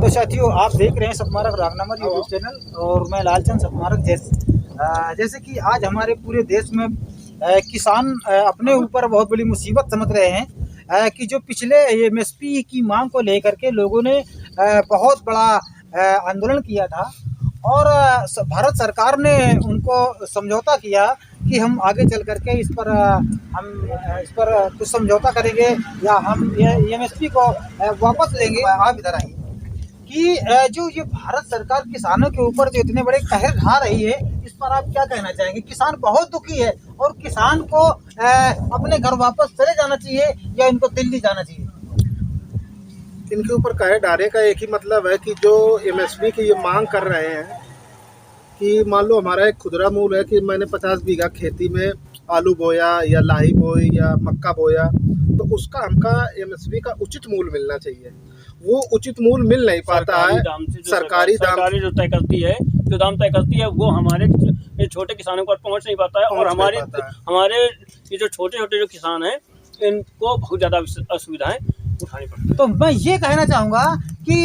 तो साथियों, आप देख रहे हैं सतमारक रागनामर यूट्यूब चैनल और मैं लालचंद सतमारक। जैसे कि आज हमारे पूरे देश में किसान अपने ऊपर बहुत बड़ी मुसीबत समझ रहे हैं कि जो पिछले एमएसपी की मांग को लेकर के लोगों ने बहुत बड़ा आंदोलन किया था और भारत सरकार ने उनको समझौता किया कि हम आगे चल करके इस पर कुछ समझौता करेंगे या हम एमएसपी को वापस लेंगे। आप इधर आइए कि जो ये भारत सरकार किसानों के ऊपर जो इतने बड़े कहर ढा रही है, इस पर आप क्या कहना चाहेंगे? किसान बहुत दुखी है और किसान को अपने घर वापस चले जाना चाहिए या इनको दिल्ली जाना चाहिए? इनके ऊपर कहर ढाने का एक ही मतलब है कि जो एमएसपी की ये मांग कर रहे हैं कि मान लो हमारा एक खुदरा मूल है कि मैंने 50 बीघा खेती में आलू बोया या लाही बोई या मक्का बोया, तो उसका हमका एमएसपी का उचित मूल्य मिलना चाहिए। वो उचित मूल्य मिल नहीं पाता है। सरकारी जो तय करती है, जो दाम तय करती है, वो हमारे छोटे किसानों पर पहुंच नहीं पाता है और हमारे ये जो छोटे छोटे जो किसान हैं इनको बहुत ज़्यादा असुविधाएं उठानी पड़ती है। तो मैं ये कहना चाहूँगा कि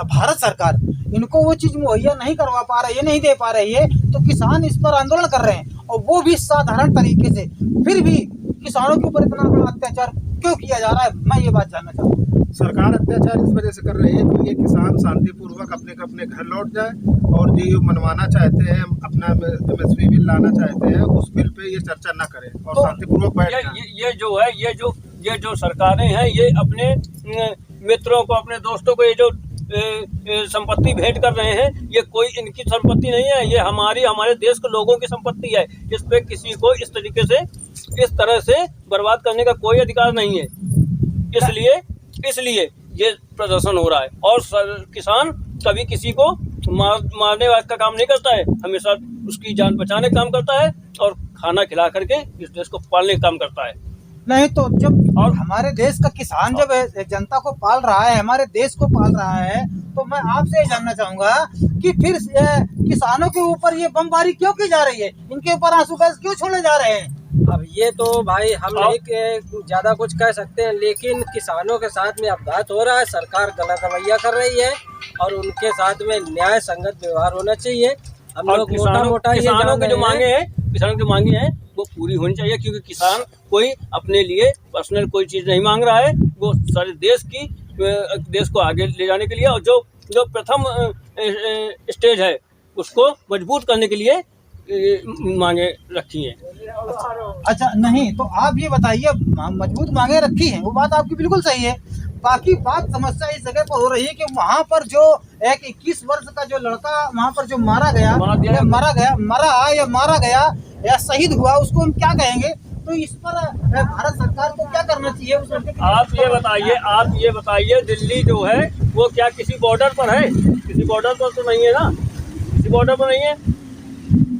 भारत सरकार इनको वो चीज़ मुहैया नहीं करवा पा रही है, नहीं दे पा रही है, तो किसान इस पर आंदोलन कर रहे हैं और वो भी साधारण तरीके से। फिर भी किसानों के ऊपर इतना बड़ा अत्याचार क्यों किया जा रहा है, मैं ये बात जानना चाहूँगा। सरकार अत्याचार इस वजह से कर रही है कि ये किसान शांतिपूर्वक अपने घर लौट जाए और जो मनवाना चाहते हैं, अपना एमएसपी बिल लाना चाहते हैं, उस बिल पे ये चर्चा न करें और तो शांतिपूर्वक बैठ जाए। ये जो सरकारें हैं, ये अपने मित्रों को, अपने दोस्तों को ये जो संपत्ति भेंट कर रहे हैं, ये कोई इनकी संपत्ति नहीं है, ये हमारे देश के लोगों की संपत्ति है। इस पे किसी को इस तरीके से, इस तरह से बर्बाद करने का कोई अधिकार नहीं है। इसलिए ये प्रदर्शन हो रहा है और किसान कभी किसी को मारने का काम नहीं करता है, हमेशा उसकी जान बचाने का काम करता है और खाना खिला करके इस देश को पालने का काम करता है। नहीं तो जब और हमारे देश का किसान जब जनता को पाल रहा है, हमारे देश को पाल रहा है, तो मैं आपसे जानना चाहूंगा कि फिर किसानों के ऊपर ये बमबारी क्यों की जा रही है? इनके ऊपर आंसू गैस क्यों छोड़े जा रहे हैं? अब ये तो भाई हम नहीं ज्यादा कुछ कह सकते हैं, लेकिन किसानों के साथ में अपघात हो रहा है। सरकार गलत रवैया कर रही है और उनके साथ में न्याय संगत व्यवहार होना चाहिए। हम लोग मोटा किसानों की जो मांगे हैं वो पूरी होनी चाहिए, क्योंकि किसान कोई अपने लिए पर्सनल कोई चीज़ नहीं मांग रहा है, वो सारे देश को आगे ले जाने के लिए और जो प्रथम स्टेज है उसको मजबूत करने के लिए मांगे रखी हैं। अच्छा, नहीं तो आप ये बताइए, मजबूत मांगे रखी हैं, वो बात आपकी बिल्कुल सही है। बाकी बात समस्या इस जगह पर हो रही है कि वहाँ पर जो एक 21 वर्ष का जो लड़का वहाँ पर जो मारा गया या शहीद हुआ, उसको हम क्या कहेंगे? तो इस पर भारत सरकार को क्या करना चाहिए? उस लड़के के आप ये बताइए, दिल्ली जो है वो क्या किसी बॉर्डर पर है? किसी बॉर्डर पर तो नहीं है ना, किसी बॉर्डर पर नहीं है।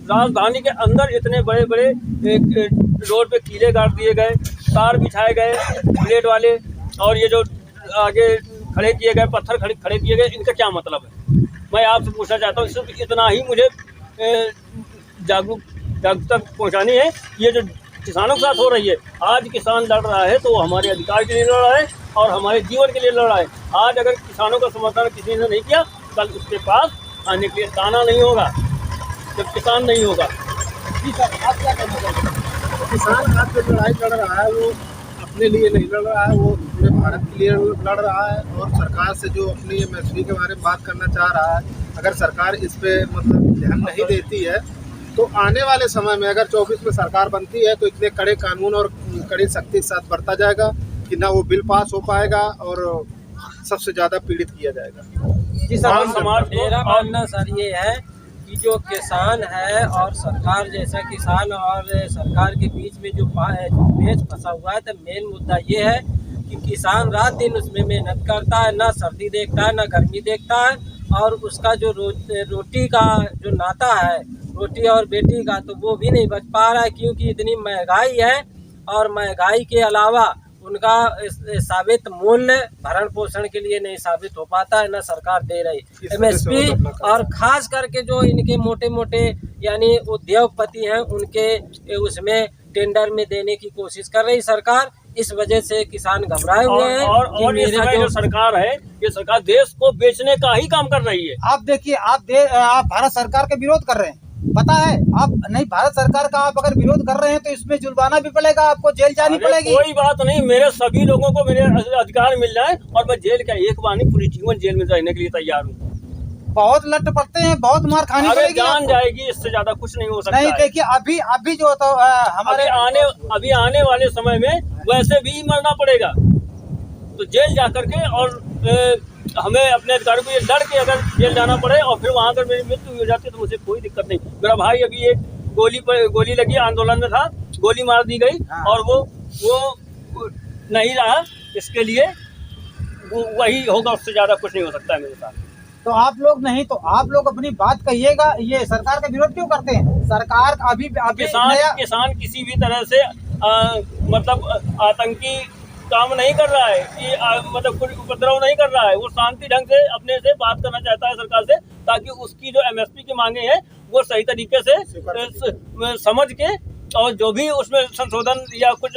राजधानी के अंदर इतने बड़े बड़े रोड पे कीले गाड़ दिए गए, तार बिछाए गए प्लेट वाले, और ये जो आगे खड़े किए गए पत्थर खड़े किए गए, इनका क्या मतलब है? मैं आपसे पूछना चाहता हूँ, सिर्फ इतना ही मुझे जागरूकता पहुँचानी है। ये जो किसानों के साथ हो रही है, आज किसान लड़ रहा है तो वो हमारे अधिकार के लिए लड़ रहा है और हमारे जीवन के लिए लड़ रहा है। आज अगर किसानों का समर्थन किसी ने नहीं किया, कल उसके पास आने के लिए दाना नहीं होगा, जब किसान नहीं होगा। जी सर, आप क्या कहना चाहते हैं? किसान आज जो लड़ाई लड़ रहा है वो अपने लिए नहीं लड़ रहा है, वो पूरे भारत के लिए लड़ रहा है। और सरकार से जो अपनी एमएसपी के बारे में बात करना चाह रहा है, अगर सरकार इस पे मतलब ध्यान नहीं देती है तो आने वाले समय में अगर 24 में सरकार बनती है तो इतने कड़े कानून और कड़ी सख्ती के साथ बरता जाएगा कि ना वो बिल पास हो पाएगा और सबसे ज़्यादा पीड़ित किया जाएगा। जी सर, मेरा मानना सर ये है कि जो किसान है और सरकार, जैसा किसान और सरकार के बीच में जो पेच फंसा हुआ है, तो मेन मुद्दा ये है कि किसान रात दिन उसमें मेहनत करता है, ना सर्दी देखता है ना गर्मी देखता है, और उसका जो रोटी का जो नाता है, रोटी और बेटी का, तो वो भी नहीं बच पा रहा है, क्योंकि इतनी महंगाई है और महंगाई के अलावा उनका साबित मूल्य भरण पोषण के लिए नहीं साबित हो पाता है, ना सरकार दे रही एमएसपी। और खास करके जो इनके मोटे मोटे यानी उद्योगपति हैं, उनके उसमें टेंडर में देने की कोशिश कर रही सरकार। इस वजह से किसान घबराए हुए हैं और इस समय जो सरकार है, ये सरकार देश को बेचने का ही काम कर रही है। आप देखिए, आप भारत सरकार का विरोध कर रहे हैं, पता है आप नहीं, भारत सरकार का आप अगर विरोध कर रहे हैं तो इसमें जुर्माना भी पड़ेगा, आपको जेल जानी पड़ेगी। कोई बात नहीं, मेरे सभी लोगों को मेरे अधिकार मिल जाए और मैं जेल का एक बार नहीं, पूरी जीवन जेल में रहने के लिए तैयार हूँ। बहुत लट पड़ते हैं, बहुत मार खानी पड़ेगी, जान जाएगी, इससे ज्यादा कुछ नहीं हो सकता। नहीं देखिए, अभी जो तो हमारे अभी आने वाले समय में वैसे भी मरना पड़ेगा, तो जेल जा करके और हमें अपने अधिकारों को ये लड़ के अगर जेल जाना पड़े और फिर वहाँ अगर मेरी मृत्यु हो जाती है तो मुझे कोई दिक्कत नहीं। मेरा भाई अभी एक गोली लगी, आंदोलन में था, गोली मार दी गई और वो नहीं रहा, इसके लिए वही होगा, उससे ज्यादा कुछ नहीं हो सकता है मेरे साथ। तो आप लोग नहीं, तो आप लोग अपनी बात कहिएगा, ये सरकार का विरोध क्यों करते हैं? सरकार अभी किसान किसी भी तरह से मतलब आतंकी काम नहीं कर रहा है कि मतलब कुछ उपद्रव नहीं कर रहा है, वो शांति ढंग से अपने से बात करना चाहता है सरकार से, ताकि उसकी जो एमएसपी की मांगे हैं वो सही तरीके से समझ के, और जो भी उसमें संशोधन या कुछ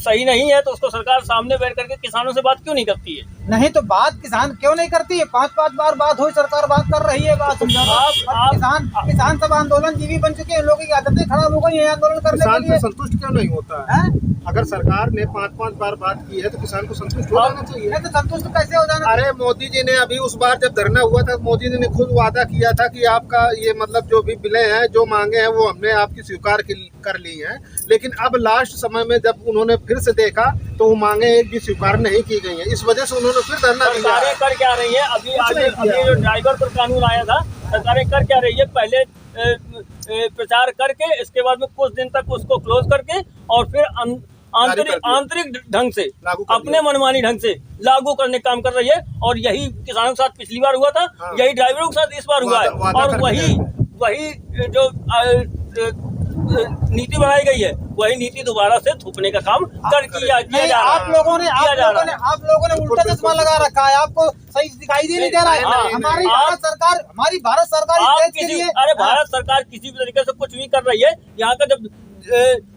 सही नहीं है तो उसको सरकार सामने बैठ करके किसानों से बात क्यों नहीं करती है? नहीं तो बात किसान क्यों नहीं करती है? 5-5 बार बात हुई, सरकार बात कर रही है, बात किसान सब आंदोलन जीवी बन चुके हैं, लोगों की आदतें खराब हो गई है आंदोलन करने के लिए। संतुष्ट क्यों नहीं होता है? अगर सरकार ने 5-5 बार बात की है तो किसान को संतुष्ट हो जाना चाहिए। नहीं तो संतुष्ट कैसे हो जाना? अरे मोदी जी ने अभी उस बार जब धरना हुआ था, मोदी जी ने खुद वादा किया था कि आपका ये मतलब जो भी बिलें हैं, जो मांगे हैं, वो हमने आपकी स्वीकार कर ली हैं, लेकिन अब लास्ट समय में जब उन्होंने फिर से देखा तो वो मांगे एक भी स्वीकार नहीं की गई है। इस वजह से उन्होंने फिर धरना दिया। सरकारें कर क्या रही है? अभी जो ड्राइवर पर कानून आया था, सरकारें कर क्या रही है? पहले प्रचार करके इसके बाद में कुछ दिन तक उसको क्लोज करके और फिर आंतरिक ढंग से अपने मनमानी ढंग से लागू करने का काम कर रही है। और यही किसानों के साथ पिछली बार हुआ था, यही ड्राइवरों के साथ इस बार हुआ है, और वही जो नीति बनाई गई है, वही नीति दोबारा से थोपने का काम किया जा रहा है। आप लोगों ने उल्टा चश्मा लगा रखा है, आपको सही दिखाई नहीं दे रहा है। हमारी भारत सरकार अरे भारत सरकार किसी भी तरीके से कुछ भी कर रही है। यहाँ का जब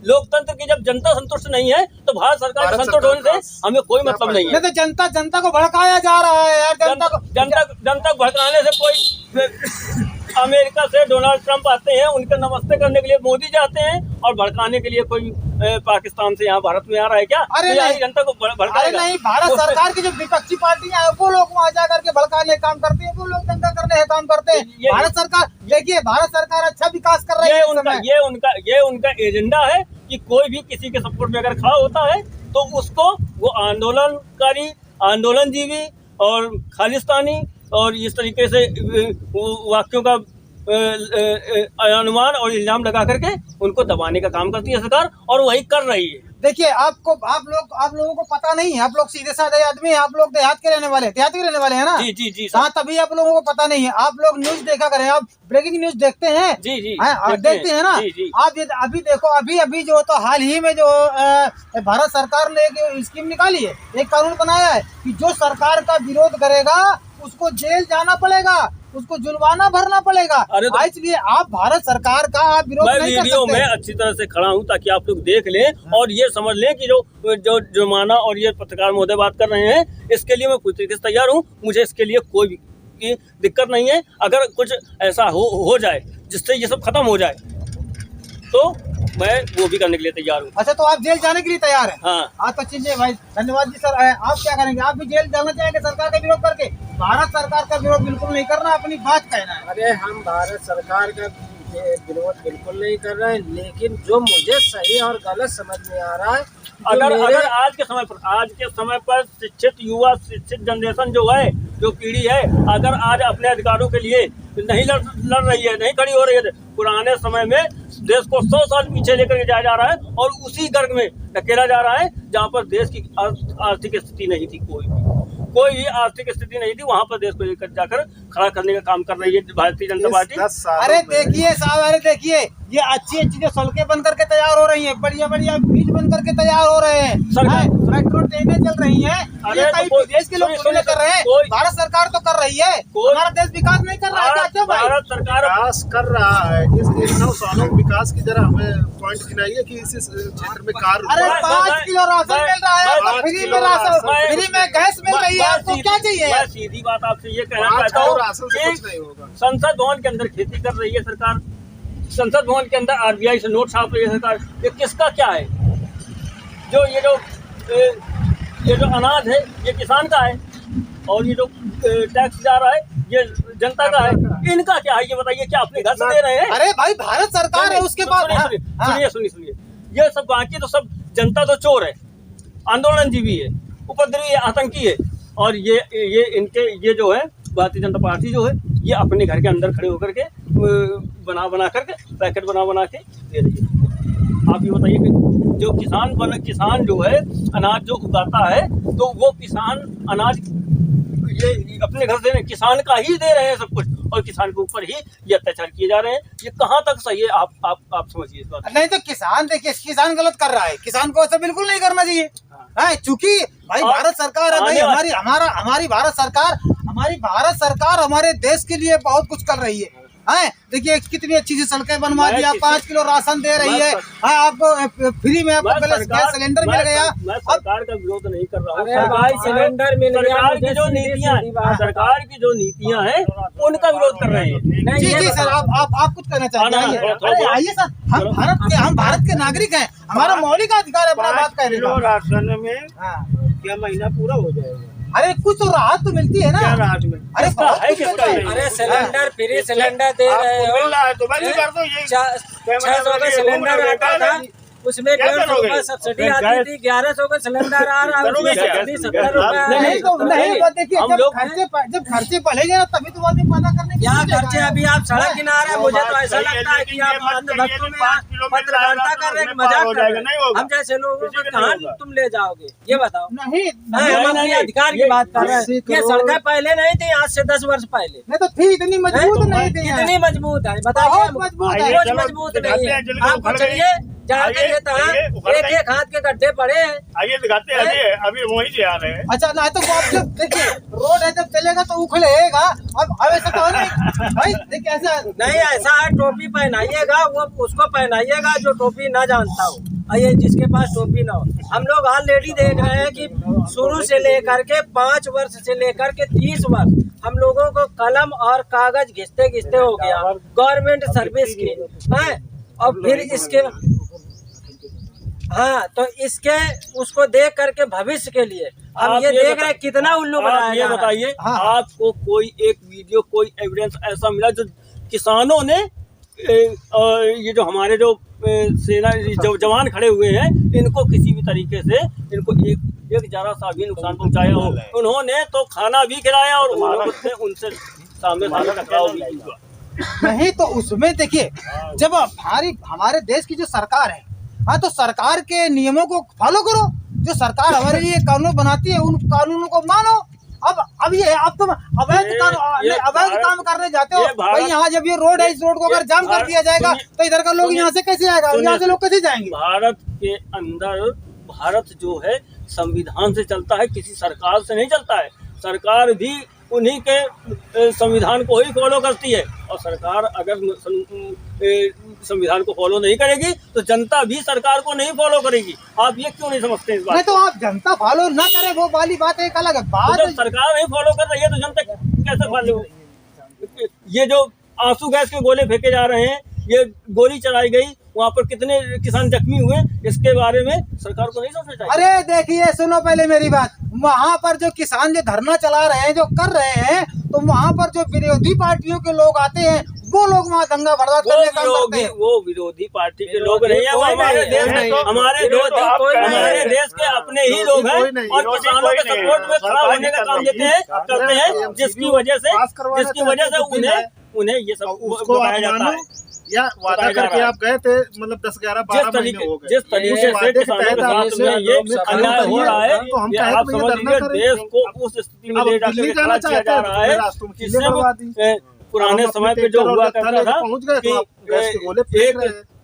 लोकतंत्र की जब जनता संतुष्ट नहीं है तो भारत सरकार संतुष्ट होने से हमें कोई मतलब नहीं है। नहीं तो जनता को भड़काया जा रहा है यार, जनता को भड़काने से कोई अमेरिका से डोनाल्ड ट्रंप आते हैं, उनका नमस्ते करने के लिए मोदी जाते हैं, और भड़काने के लिए कोई पाकिस्तान से यहाँ भारत में आ रहा है क्या? अरे नहीं, जनता को भड़काएगा। नहीं, भारत सरकार की जो विपक्षी पार्टियां हैं वो लोग वहाँ जा करके भड़काने का काम करते हैं, वो लोग दंगा करने का काम करते हैं। भारत सरकार देखिए, भारत सरकार अच्छा विकास कर रही है। ये उनका एजेंडा है कि कोई भी किसी के सपोर्ट में अगर खड़ा होता है तो उसको वो आंदोलनकारी, आंदोलनजीवी और खालिस्तानी और इस तरीके से वाक्यों का अनुमान और इल्जाम लगा करके उनको दबाने का काम करती है सरकार, और वही कर रही है। देखिए, आप लोगों को पता नहीं है, आप लोग सीधे साधे आदमी हैं, आप लोग देहात के रहने वाले हैं ना? जी हाँ, तभी आप लोगों को पता नहीं है। आप लोग न्यूज देखा करें, आप ब्रेकिंग न्यूज देखते हैं? जी देखते हैं ना? आप अभी देखो, अभी जो तो हाल ही में जो भारत सरकार ने एक स्कीम निकाली है, एक कानून बनाया है कि जो सरकार का विरोध करेगा उसको जेल जाना पड़ेगा, उसको जुर्माना भरना पड़ेगा। इसलिए आप भारत सरकार का आप विरोध नहीं कर सकते। मैं वीडियो में अच्छी तरह से खड़ा हूं ताकि आप लोग देख लें और ये समझ लें कि जो जुर्माना और ये पत्रकार महोदय बात कर रहे हैं, इसके लिए मैं पूरी तरीके से तैयार हूं। मुझे इसके लिए कोई भी दिक्कत नहीं है। अगर कुछ ऐसा हो जाए जिससे ये सब खत्म हो जाए तो मैं वो भी करने के लिए तैयार हूँ। अच्छा, तो आप जेल जाने के लिए तैयार हैं? हाँ तो चीजें भाई, धन्यवाद जी सर। आप क्या करेंगे? आप भी जेल जाना चाहेंगे सरकार का विरोध करके? भारत सरकार का विरोध बिल्कुल नहीं करना, अपनी बात कहना है। अरे हम भारत सरकार का विरोध बिल्कुल नहीं कर रहे हैं, लेकिन जो मुझे सही और गलत समझ में आ रहा है, अगर आज के समय पर शिक्षित युवा, शिक्षित जनरेशन जो है, जो पीढ़ी है, अगर आज अपने अधिकारों के लिए नहीं लड़ रही है, नहीं खड़ी हो रही है, पुराने समय में देश को 100 साल पीछे लेकर के जाया जा रहा है और उसी गर्ग में धकेला जा रहा है जहाँ पर देश की आर्थिक स्थिति नहीं थी, कोई भी आर्थिक स्थिति नहीं थी, वहाँ पर देश को लेकर जाकर खड़ा करने का काम कर रही है भारतीय जनता पार्टी। अरे देखिए साहब, अरे देखिए, ये अच्छी जो सड़कें बन करके तैयार हो रही हैं, बढ़िया ब्रिज बन करके तैयार हो रहे हैं, मेट्रो ट्रेनें चल रही हैं, ये कई देश के लोग कर रहे हैं, भारत सरकार तो कर रही है, हमारा देश विकास नहीं कर रहा है क्या? क्यों भाई? भारत सरकार विकास कर रहा है। इस 9 सालों में विकास की जरा हमें पॉइंट गिनाइए कि इस क्षेत्र में कार अरे 5 किलो राशन मिल रहा है, फ्री में राशन, फ्री में गैस मिल रही है, आपको क्या चाहिए? मैं सीधी बात आपसे ये कहना चाहता हूँ, राशन से कुछ नहीं होगा। संसद भवन के अंदर खेती कर रही है सरकार, संसद भवन के अंदर RBI से नोट छाप रही है सरकार। ये किसका क्या है? जो ये जो अनाज है ये किसान का है, और ये जो टैक्स जा रहा है ये जनता का है। इनका क्या है ये बताइए? क्या अपने घर से दे रहे हैं? अरे भाई भारत सरकार है, उसके बाद सुनिए, ये सब बाकी तो सब जनता तो चोर है, आंदोलनजीवी है, उपद्रवी है, आतंकी है। और ये इनके ये जो है भारतीय जनता पार्टी जो है ये अपने घर के अंदर खड़े होकर के बना करके पैकेट बना के दे रही है। आप ये बताइए कि जो किसान जो है अनाज जो उगाता है, तो वो किसान अनाज ये अपने घर से किसान का ही दे रहे हैं सब कुछ, और किसान के ऊपर ही ये अत्याचार किए जा रहे हैं। ये कहाँ तक सही है? आप समझिए इस बात। नहीं तो किसान, देखिए किसान गलत कर रहा है, किसान को ऐसा बिल्कुल नहीं करना चाहिए। चूंकि भाई भारत सरकार है, भाई हमारी भारत सरकार हमारे देश के लिए बहुत कुछ कर रही है। देखिए कितनी अच्छी सी सड़कें बनवा दी, आप 5 किलो राशन दे रही है, आपको फ्री में आपको गैस सिलेंडर मिल गया। मैं सरकार का विरोध नहीं कर रहा हूँ, सिलेंडर मिल गया। सरकार की जो नीतियाँ हैं उनका विरोध कर रहे हैं। जी सर, आप कुछ कहना चाहते हैं? अरे आइए सर, हम भारत के नागरिक हैं, हमारा मौलिक अधिकार है अपना बात कहने का। राशन में क्या महीना पूरा हो जाएगा? अरे कुछ तो राहत तो मिलती है ना। क्या राहत में? अरे अरे सिलेंडर फ्री सिलेंडर दे रहे हो, 600 का सिलेंडर आता था, उसमें 150 रुपए सब्सिडी आती थी, 1100 का सिलेंडर आ रहा है, उसमें सब्सिडी 70 रुपए। नहीं देखिए, जब खर्चे बढ़ेंगे ना तभी तो आदमी पैदा करने क्या खर्चे? अभी आप सड़क किनारे, मुझे तो ऐसा लगता है कि आप अंधभक्तों में पत्रकारिता कर रहे हैं, मजाक कर रहे हैं। हम जैसे लोगों को कहाँ तुम ले जाओगे ये बताओ? नहीं, हम अपने अधिकार की बात कर रहे हैं। ये सड़कें पहले नहीं थी, आज से 10 वर्ष पहले। नहीं तो थी, इतनी मजबूत नहीं थी। कितनी मजबूत है बताइए? बहुत मजबूत नहीं है। आप चलिए जाके एक हाथ के गड्ढे पड़े हैं। आइए दिखाते हैं, अभी वहीं से आ रहे हैं। अच्छा ना, तो आप जब देखिए रोड है, जब चलेगा तो उखड़ेगा। अब ऐसा तो नहीं भाई, देखिए ऐसा नहीं, ऐसा है टोपी पहनाइएगा, वो उसको पहनाइएगा जो टोपी ना जानता हो, ये जिसके पास टोपी ना हो। हम लोग ऑलरेडी देख रहे हैं कि शुरू से लेकर के 5 वर्ष से लेकर के 30 वर्ष हम लोगों को कलम और कागज घिसते हो गया गवर्नमेंट सर्विस की है। और फिर इसके तो इसके उसको देख करके भविष्य के लिए हम ये देख रहे हैं कितना उल्लू बनाया। ये बताइए, आपको कोई एक वीडियो, कोई एविडेंस ऐसा मिला जो किसानों ने ये जो हमारे जो सेना जो जवान खड़े हुए हैं, इनको किसी भी तरीके से इनको एक जरा सा भी नुकसान पहुंचाया हो? उन्होंने तो खाना भी खिलाया और उनसे सामने टकराव भी हुआ। नहीं तो उसमें देखिए, जब हमारे देश की जो सरकार है, तो सरकार के नियमों को फॉलो करो। जो सरकार हमारे लिए कानून बनाती है उन कानूनों को मानो। अब ये आप तो अवैध काम करने जाते हो भाई। यहाँ जब ये रोड है, इस रोड को अगर जाम कर दिया जाएगा तो इधर का लोग यहाँ से कैसे आएगा? यहाँ से लोग कैसे जाएंगे? भारत के अंदर भारत जो है संविधान से चलता है, किसी सरकार से नहीं चलता है। सरकार भी उन्हीं के संविधान को ही फॉलो करती है, और सरकार अगर संविधान को फॉलो नहीं करेगी तो जनता भी सरकार को नहीं फॉलो करेगी। आप ये क्यों नहीं समझते इस बात? नहीं तो आप जनता फॉलो ना करे वो वाली बात एक अलग है। बात तो जब सरकार नहीं फॉलो कर रही है तो जनता कैसे फॉलो? ये जो आंसू गैस के गोले फेंके जा रहे हैं, ये गोली चलाई गई, वहाँ पर कितने किसान जख्मी हुए, इसके बारे में सरकार को नहीं सोचना चाहिए? अरे देखिए, सुनो पहले मेरी बात। वहाँ पर जो किसान जो धरना चला रहे हैं, जो कर रहे हैं, तो वहाँ पर जो विरोधी पार्टियों के लोग आते हैं, वो लोग वहाँ दंगा बर्दाश्त करने का काम करते हैं। वो विरोधी पार्टी के लोग नहीं है, वो हमारे देश के अपने ही लोग हैं, और किसानों के सपोर्ट में खड़ा होने का काम करते हैं, जिसकी वजह से उन्हें ये सब बताया जाता है। या वादा करके आप गए थे, मतलब 10-11-12 महीने हो गए। जिस तरीके से किसानों के साथ में ये अन्याय हो रहा है, आप समझ लीजिए देश को उस स्थिति में ले जाकर खड़ा किया जा रहा है, जिससे पुराने समय पे जो हुआ करता था कि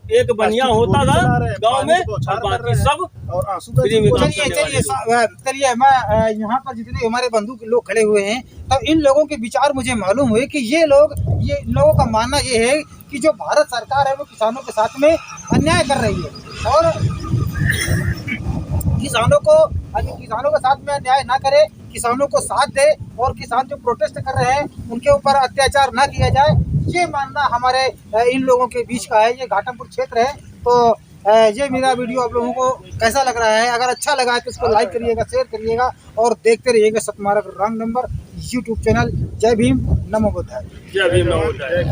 एक बनिया होता था गांव में और बाकी सब और आंसू फ्री में काम चलिए करने वाले। चलिए मैं यहाँ पर जितने हमारे बंधु के लोग खड़े हुए हैं, तो इन लोगों के विचार मुझे मालूम हुए कि ये इन लोगों का मानना ये है कि जो भारत सरकार है वो किसानों के साथ में अन्याय कर रही है और किसानों के साथ में अन्याय ना करे, किसानों को साथ दे और किसान जो प्रोटेस्ट कर रहे हैं उनके ऊपर अत्याचार ना किया जाए, ये मानना हमारे इन लोगों के बीच का है। ये घाटमपुर क्षेत्र है। तो ये मेरा वीडियो आप लोगों को कैसा लग रहा है? अगर अच्छा लगा है तो इसको लाइक करिएगा, शेयर करिएगा और देखते रहिएगा सतमार्ग रॉन्ग नंबर यूट्यूब चैनल। जय भीम, नमो बुद्धाय। जय भीम, नमो बुद्धाय।